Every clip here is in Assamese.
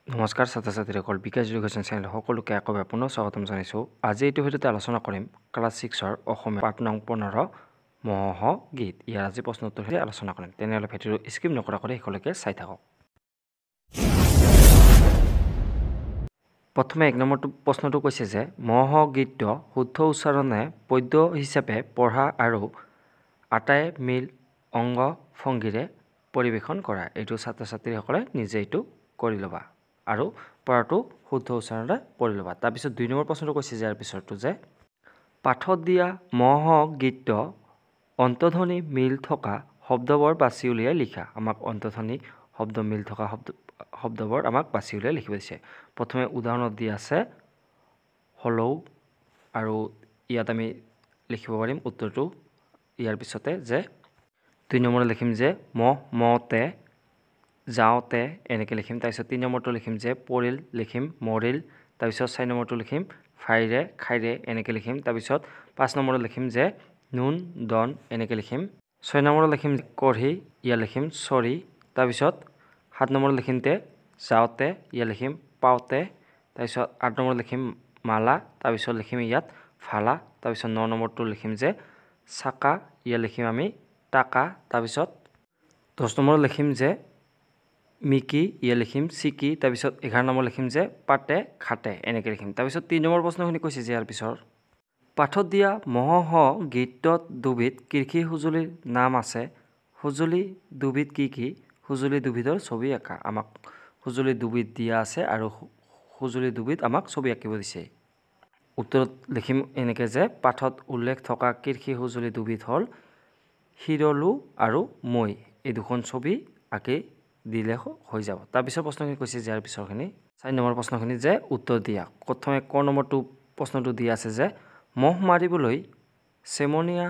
নমস্কাৰ ছাত্ৰ-ছাত্ৰীসকল বিকাশ এডুকেশ্যন চেনেল সকলোকে আকৌ পুনৰ স্বাগতম জনাইছোঁ। আজি এইটো ভিডিঅ'তে আলোচনা কৰিম ক্লাছ 6ৰ অসমীয়া পাঠ নং 15 মহ গীত। ইয়াৰ আজি প্ৰশ্ন উত্তৰ আলোচনা কৰিম। তেনেহ'লে ভিডিঅ'টো স্কিপ নকৰাকৈ শেষলৈকে চাই থাকক। প্ৰথমে 1 নম্বৰ প্ৰশ্নটো কৈছে যে মহ গীতটো শুদ্ধ উচ্চাৰণে পদ্য হিচাপে পঢ়া আৰু আটাই মিল অংগ ভংগীৰে পৰিৱেশন কৰা। এইটো ছাত্ৰ-ছাত্ৰীসকলে নিজে এইটো কৰি ল'বা আৰু পঢ়াটো শুদ্ধ উচ্চাৰণে পঢ়ি ল'বা। তাৰপিছত 2 নম্বৰ প্ৰশ্নটো কৈছে যে ইয়াৰ পিছৰটো যে পাঠত দিয়া মহ গীতটো অন্তধ্বনি মিল থকা শব্দবোৰ বাছি উলিয়াই লিখা। আমাক অন্তধ্বনি শব্দ মিল থকা শব্দবোৰ আমাক বাছি উলিয়াই লিখিব দিছে। প্ৰথমে উদাহৰণত দিয়া আছে হলৌ আৰু ইয়াত আমি লিখিব পাৰিম উত্তৰটো ইয়াৰ পিছতে যে 2 নম্বৰত লিখিম যে মতে যাওঁতে এনেকৈ লিখিম। তাৰপিছত 3 নম্বৰটো লিখিম যে পৰিল লিখিম মৰিল। তাৰপিছত 4 নম্বৰটো লিখিম ফাইৰে খাইৰে এনেকৈ লিখিম। তাৰপিছত 5 নম্বৰত লিখিম যে নুন দন এনেকৈ লিখিম। 6 নম্বৰত লিখিম কঢ়ি ইয়াত লিখিম চৰি। তাৰপিছত 7 নম্বৰত লিখিম যাওঁতে ইয়াত লিখিম পাওঁতে। তাৰপিছত 8 নম্বৰত লিখিম মালা। তাৰপিছত লিখিম ইয়াত ফালা। তাৰপিছত 9 নম্বৰটো লিখিম যে চাকা ইয়াত লিখিম আমি টাকা। তাৰপিছত 10 নম্বৰত লিখিম যে মিকি ইয়াত লিখিম চিকি। তাৰপিছত 11 নম্বৰ লিখিম যে পাতে খাটে এনেকৈ লিখিম। তাৰপিছত 3 নম্বৰ প্ৰশ্নখিনি কৈছে যে ইয়াৰ পিছৰ পাঠত দিয়া মহ গীতত দুবিধ কৃষি সঁজুলিৰ নাম আছে। সঁজুলি দুবিধ কি কি? সঁজুলি দুবিধৰ ছবি আঁকা। আমাক সঁজুলি দুবিধ দিয়া আছে আৰু সঁজুলি দুবিধ আমাক ছবি আঁকিব দিছে। উত্তৰত লিখিম এনেকৈ যে পাঠত উল্লেখ থকা কৃষি সঁজুলি দুবিধ হ'ল শিৰলু আৰু মই। এই দুখন ছবি আঁকি দিলে হৈ যাব। তাৰপিছত প্ৰশ্নখিনি কৈছে যে ইয়াৰ পিছৰখিনি 4 নম্বৰ প্ৰশ্নখিনি যে উত্তৰ দিয়া। প্ৰথমে ক নম্বৰটো প্ৰশ্নটো দিয়া আছে যে মহ মাৰিবলৈ চেমনীয়া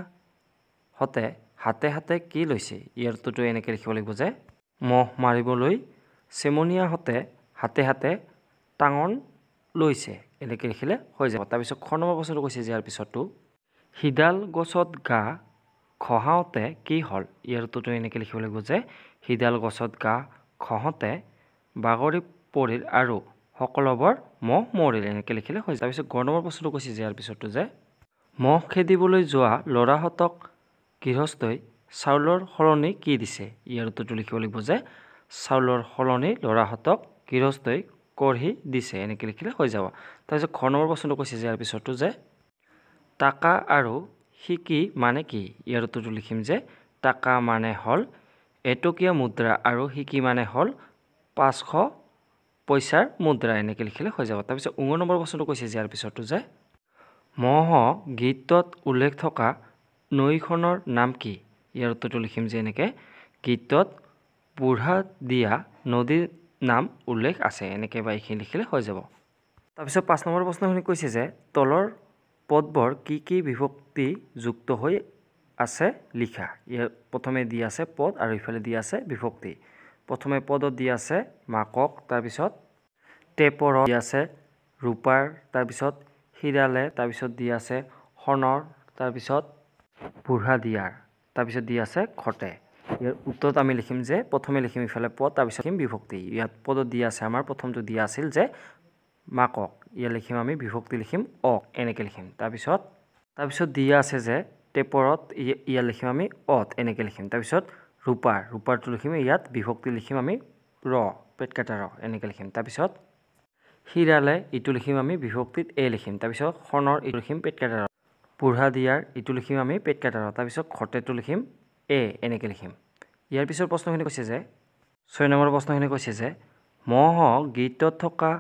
হতে হাতে হাতে কি লৈছে? ইয়াৰ উত্তৰটো এনেকৈ লিখিব লাগিব যে মহ মাৰিবলৈ চেমনীয়া হতে হাতে হাতে টাঙন লৈছে এনেকৈ লিখিলে হৈ যাব। তাৰপিছত খ নম্বৰ প্ৰশ্নটো কৈছে যে ইয়াৰ পিছৰটো সিডাল গছত গা খহাওঁতে কি হ'ল? ইয়াৰ উত্তৰটো এনেকৈ লিখিব লাগিব যে সিডাল গছত গা খহতে বাগৰি পৰিল আৰু সকলোবোৰ মহ মৰিল এনেকৈ লিখিলে হৈ যায়। তাৰপিছত গ নম্বৰ প্ৰশ্নটো কৈছে যে ইয়াৰ পিছৰটো যে মহ খেদিবলৈ যোৱা ল'ৰাহঁতক গৃহস্থই চাউলৰ সলনি কি দিছে? ইয়াৰ উত্তৰটো লিখিব লাগিব যে চাউলৰ সলনি ল'ৰাহঁতক গৃহস্থই কঢ়ি দিছে এনেকৈ লিখিলে হৈ যাব। তাৰপিছত খ নম্বৰ প্ৰশ্নটো কৈছে যে ইয়াৰ পিছৰটো যে টাকা আৰু সিকি মানে কি? ইয়াৰ উত্তৰটো লিখিম যে টাকা মানে হ'ল এটকীয়া মুদ্ৰা আৰু সিকি মানে হ'ল 500 পইচাৰ মুদ্ৰা এনেকৈ লিখিলে হৈ যাব। তাৰপিছত 19 নম্বৰ প্ৰশ্নটো কৈছে যে ইয়াৰ পিছৰটো যে মহ গীতত উল্লেখ থকা নৈখনৰ নাম কি? ইয়াৰ উত্তৰটো লিখিম যে এনেকৈ গীতত বুঢ়া দিয়া নদীৰ নাম উল্লেখ আছে এনেকৈ বা এইখিনি লিখিলে হৈ যাব। তাৰপিছত 5 নম্বৰ প্ৰশ্নখিনি কৈছে যে তলৰ পদবোৰ কি কি বিভক্তি যুক্ত হৈ আছে লিখা। ইয়াৰ প্ৰথমে দিয়া আছে পদ আৰু ইফালে দিয়া আছে বিভক্তি। প্ৰথমে পদত দিয়া আছে মাকক। তাৰপিছত টেপৰ দিয়া আছে ৰূপাৰ। তাৰপিছত শিৰালে। তাৰপিছত দিয়া আছে সোণৰ। তাৰপিছত বুঢ়া দিয়াৰ। তাৰপিছত দিয়া আছে ঘটে। ইয়াৰ উত্তৰত আমি লিখিম যে প্ৰথমে লিখিম ইফালে পদ তাৰপিছত লিখিম বিভক্তি। ইয়াত পদত দিয়া আছে আমাৰ প্ৰথমটো দিয়া আছিল যে মাকক। ইয়াত লিখিম আমি বিভক্তি লিখিম অক এনেকৈ লিখিম। তাৰপিছত দিয়া আছে যে টেপৰত ইয়াত লিখিম আমি অত এনেকৈ লিখিম। তাৰপিছত ৰূপাৰটো লিখিম ইয়াত বিভক্তি লিখিম আমি ৰ পেট কাটা ৰ এনেকৈ লিখিম। তাৰপিছত শিৰালে ইটো লিখিম আমি বিভক্তিত এ লিখিম। তাৰপিছত সোণৰ ইটো লিখিম পেট কাটা ৰ। বুঢ়া দিয়াৰ ইটো লিখিম আমি পেট কাটা ৰ। তাৰপিছত ঘটেটো লিখিম এ এনেকৈ লিখিম। ইয়াৰ পিছৰ প্ৰশ্নখিনি কৈছে যে 6 নম্বৰ প্ৰশ্নখিনি কৈছে যে মহ গীতত থকা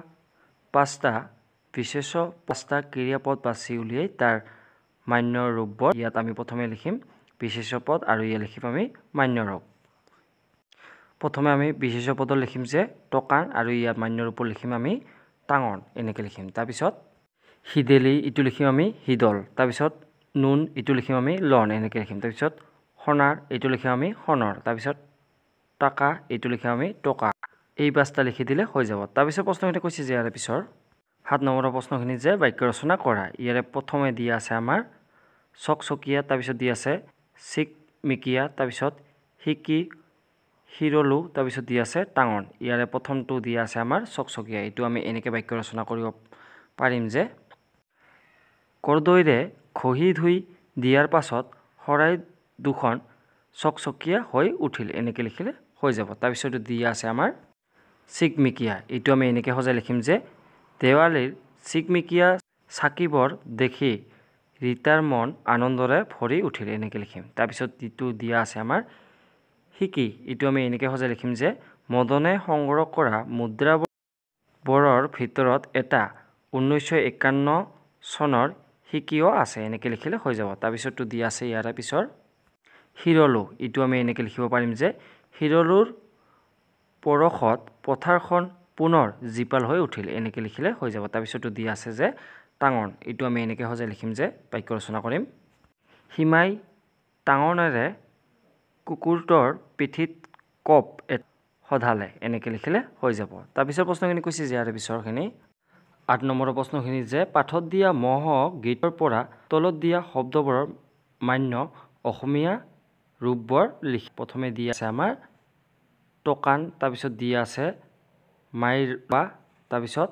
5টা ক্ৰিয়াপদ বাছি উলিয়াই তাৰ মান্য ৰূপবোৰ ইয়াত আমি প্ৰথমে লিখিম বিশেষ্য পদ আৰু ইয়াত লিখিম আমি মান্য ৰূপ। প্ৰথমে আমি বিশেষ্য পদত লিখিম যে টকান আৰু ইয়াত মান্য ৰূপত লিখিম আমি টাঙন এনেকৈ লিখিম। তাৰপিছত সিদেলি ইটো লিখিম আমি সিদল। তাৰপিছত নুন ইটো লিখিম আমি লন এনেকৈ লিখিম। তাৰপিছত সোণাৰ এইটো লিখিম আমি সোণৰ। তাৰপিছত টাকা এইটো লিখিম আমি টকা। এই 5টা লিখি দিলে হৈ যাব। তাৰপিছত প্ৰশ্নখিনি কৈছে যে ইয়াৰ পিছৰ 7 নম্বৰৰ প্ৰশ্নখিনি যে বাক্য ৰচনা কৰা। ইয়াৰে প্ৰথমে দিয়া আছে আমাৰ চকচকীয়া। তাৰপিছত দিয়া আছে চিকমিকিয়া। তাৰপিছত হিৰলো তাৰপিছত দিয়া আছে টাঙন ইয়াৰে প্ৰথমটো দিয়া আছে আমাৰ চকচকীয়া এইটো আমি এনেকৈ বাক্য ৰচনা কৰিব পাৰিম যে কৰ্দৈৰে ঘঁহি ধুই দিয়াৰ পাছত শৰাই দুখন চকচকীয়া হৈ উঠিল এনেকৈ লিখিলে হৈ যাব তাৰপিছত দিয়া আছে আমাৰ চিকমিকিয়া এইটো আমি এনেকৈ সজাই লিখিম যে দেৱালীৰ চিকমিকিয়া চাকিবোৰ দেখি ৰীতাৰ মন আনন্দৰে ভৰি উঠিল এনেকৈ লিখিম তাৰপিছত যিটো দিয়া আছে আমাৰ শিকি এইটো আমি এনেকৈ সজাই লিখিম যে মদনে সংগ্ৰহ কৰা মুদ্ৰাবোৰৰ ভিতৰত এটা 1951 চনৰ শিকিও আছে এনেকৈ লিখিলে হৈ যাব তাৰপিছতটো দিয়া আছে ইয়াৰ পিছৰ হিৰলো এইটো আমি এনেকৈ লিখিব পাৰিম যে হিৰলোৰ পৰশত পথাৰখন পুনৰ জীপাল হৈ উঠিল এনেকৈ লিখিলে হৈ যাব তাৰপিছতটো দিয়া আছে যে টাঙন এইটো আমি এনেকৈ সজাই লিখিম যে বাক্য ৰচনা কৰিম সীমাই টাঙনেৰে কুকুৰটোৰ পিঠিত কপ সধালে এনেকৈ লিখিলে হৈ যাব তাৰপিছৰ প্ৰশ্নখিনি কৈছে যে ইয়াৰ পিছৰখিনি 8 নম্বৰৰ প্ৰশ্নখিনি যে পাঠত দিয়া মহ গীতৰ পৰা তলত দিয়া শব্দবোৰৰ মান্য অসমীয়া ৰূপবোৰ লিখি প্ৰথমে দিয়া আছে আমাৰ টকান তাৰপিছত দিয়া আছে মাইৰবা তাৰপিছত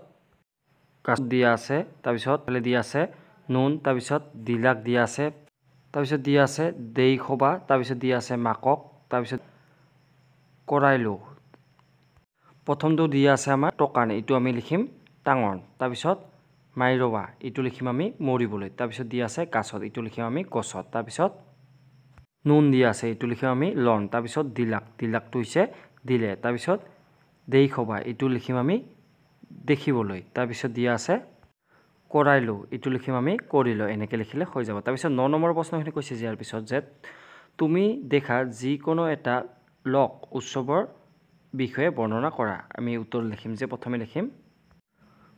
কাছ দিয়া আছে তাৰপিছত দিয়া আছে নুন তাৰপিছত দিলাক দিয়া আছে তাৰপিছত দিয়া আছে দেইখবা তাৰপিছত দিয়া আছে মাকক তাৰপিছত কৰাইলো প্ৰথমটো দিয়া আছে আমাৰ টকান এইটো আমি লিখিম টাঙন তাৰপিছত মাইৰবা এইটো লিখিম আমি মৰিবলৈ তাৰপিছত দিয়া আছে কাছত এইটো লিখিম আমি গছত তাৰপিছত নুন দিয়া আছে এইটো লিখিম আমি লন তাৰপিছত দিলাকটো হৈছে দিলে তাৰপিছত দেইখবা এইটো লিখিম আমি দেখিবলৈ তাৰপিছত দিয়া আছে কৰাইলো এইটো লিখিম আমি কৰিলো এনেকৈ লিখিলে হৈ যাব তাৰপিছত 9 নম্বৰ প্ৰশ্নখিনি কৈছে যে ইয়াৰ পিছত যে তুমি দেখা যিকোনো এটা লোক উৎসৱৰ বিষয়ে বৰ্ণনা কৰা আমি উত্তৰ লিখিম যে প্ৰথমে লিখিম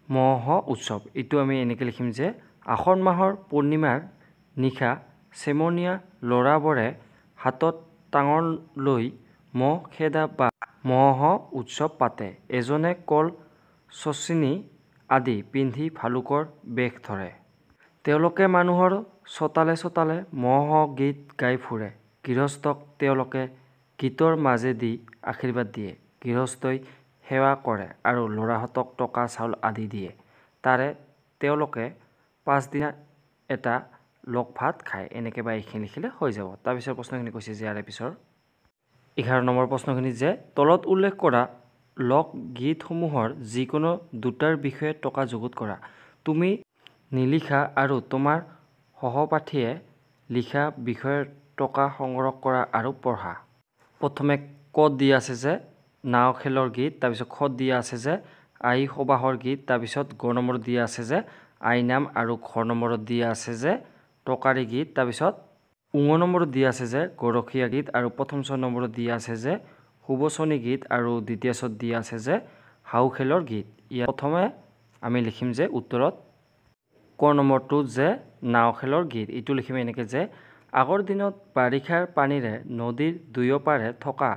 মহ উৎসৱ এইটো আমি এনেকৈ লিখিম যে আঘোণ মাহৰ পূৰ্ণিমাৰ নিশা চেমনীয়া ল'ৰাবোৰে হাতত টাঙন লৈ মহ খেদা বা মহ উৎসৱ পাতে এজনে কল চচিনী আদি পিন্ধি ভালুকৰ বেশ ধৰে তেওঁলোকে মানুহৰ চোতালে চোতালে মহ গীত গাই ফুৰে গৃহস্থক তেওঁলোকে গীতৰ মাজেদি আশীৰ্বাদ দিয়ে গৃহস্থই সেৱা কৰে আৰু ল'ৰাহঁতক টকা চাউল আদি দিয়ে তাৰে তেওঁলোকে পাছদিনা এটা লগ ভাত খায় এনেকৈ বা এইখিনি লিখিলে হৈ যাব তাৰপিছৰ প্ৰশ্নখিনি কৈছে যে ইয়াৰে পিছৰ 11 নম্বৰ প্ৰশ্নখিনি যে তলত উল্লেখ কৰা লোক গীতসমূহৰ যিকোনো দুটাৰ বিষয়ে টকা যুগুত কৰা তুমি নিলিখা আৰু তোমাৰ সহপাঠীয়ে লিখা বিষয়ৰ টকা সংগ্ৰহ কৰা আৰু পঢ়া প্ৰথমে কত দিয়া আছে যে নাও খেলৰ গীত তাৰপিছত খত দিয়া আছে যে আই সবাহৰ গীত তাৰপিছত গ নম্বৰত দিয়া আছে যে আইনাম আৰু ঘ নম্বৰত দিয়া আছে যে টকাৰী গীত তাৰপিছত নম্বৰত দিয়া আছে যে গৰখীয়া গীত আৰু প্ৰথম 6 নম্বৰত দিয়া আছে যে সুবচনী গীত আৰু দ্বিতীয় চত দিয়া আছে যে হাউ খেলৰ গীত ইয়াৰ প্ৰথমে আমি লিখিম যে উত্তৰত ক নম্বৰটো যে নাও খেলৰ গীত এইটো লিখিম এনেকৈ যে আগৰ দিনত বাৰিষাৰ পানীৰে নদীৰ দুয়োপাৰে থকা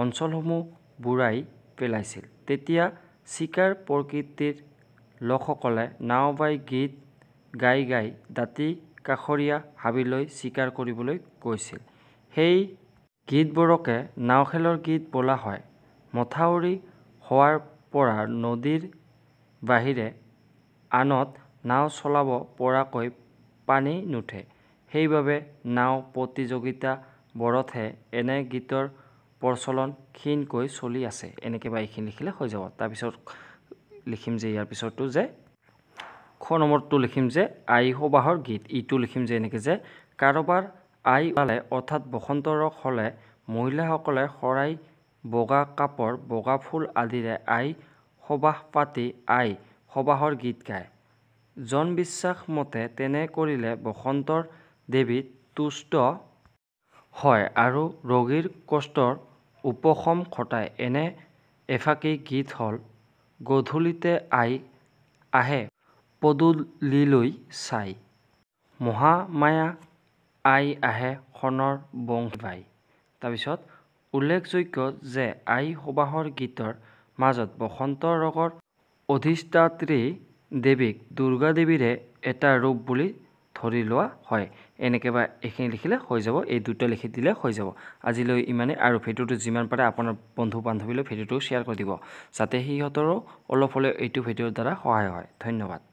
অঞ্চলসমূহ বুৰাই পেলাইছিল তেতিয়া চিকাৰ প্ৰকৃতিৰ লোকসকলে নাও বাই গীত গাই গাই দাঁতি কাষৰীয়া হাবিলৈ চিকাৰ কৰিবলৈ গৈছিল সেই গীতবোৰকে নাও খেলৰ গীত বোলা হয় মথাউৰি হোৱাৰ পৰা নদীৰ বাহিৰে আনত নাও চলাব পৰাকৈ পানী নুঠে সেইবাবে নাও প্ৰতিযোগিতাবোৰতহে এনে গীতৰ প্ৰচলন ক্ষীণকৈ চলি আছে এনেকৈ বা এইখিনি লিখিলে হৈ যাব তাৰপিছত লিখিম যে ইয়াৰ পিছৰটো যে খ নম্বৰটো লিখিম যে আই সবাহৰ গীত এইটো লিখিম যে এনেকৈ যে কাৰোবাৰ আই ওলালে অৰ্থাৎ বসন্ত ৰোগ হ'লে মহিলাসকলে শৰাই বগা কাপোৰ বগা ফুল আদিৰে আই সবাহ পাতি আই সবাহৰ গীত গায় জনবিশ্বাস মতে তেনে কৰিলে বসন্তৰ দেৱী তুষ্ট হয় আৰু ৰোগীৰ কষ্টৰ উপশম ঘটায় এনে এফাকি গীত হ'ল গধূলিতে আই আহে পদূলিলৈ চাই মহামায়া আই আহে সোণৰ বংশী বাই তাৰপিছত উল্লেখযোগ্য যে আই সবাহৰ গীতৰ মাজত বসন্ত ৰোগৰ অধিষ্ঠাত্ৰী দেৱীক দুৰ্গা দেৱীৰে এটা ৰূপ বুলি ধৰি লোৱা হয় এনেকৈ বা এইখিনি লিখিলে হৈ যাব এই দুটা লিখি দিলে হৈ যাব আজিলৈ ইমানে আৰু ভিডিঅ'টো যিমান পাৰে আপোনাৰ বন্ধু বান্ধৱীলৈ ভিডিঅ'টো শ্বেয়াৰ কৰি দিব যাতে সিহঁতৰো অলপ হ'লেও এইটো ভিডিঅ'ৰ দ্বাৰা সহায় হয় ধন্যবাদ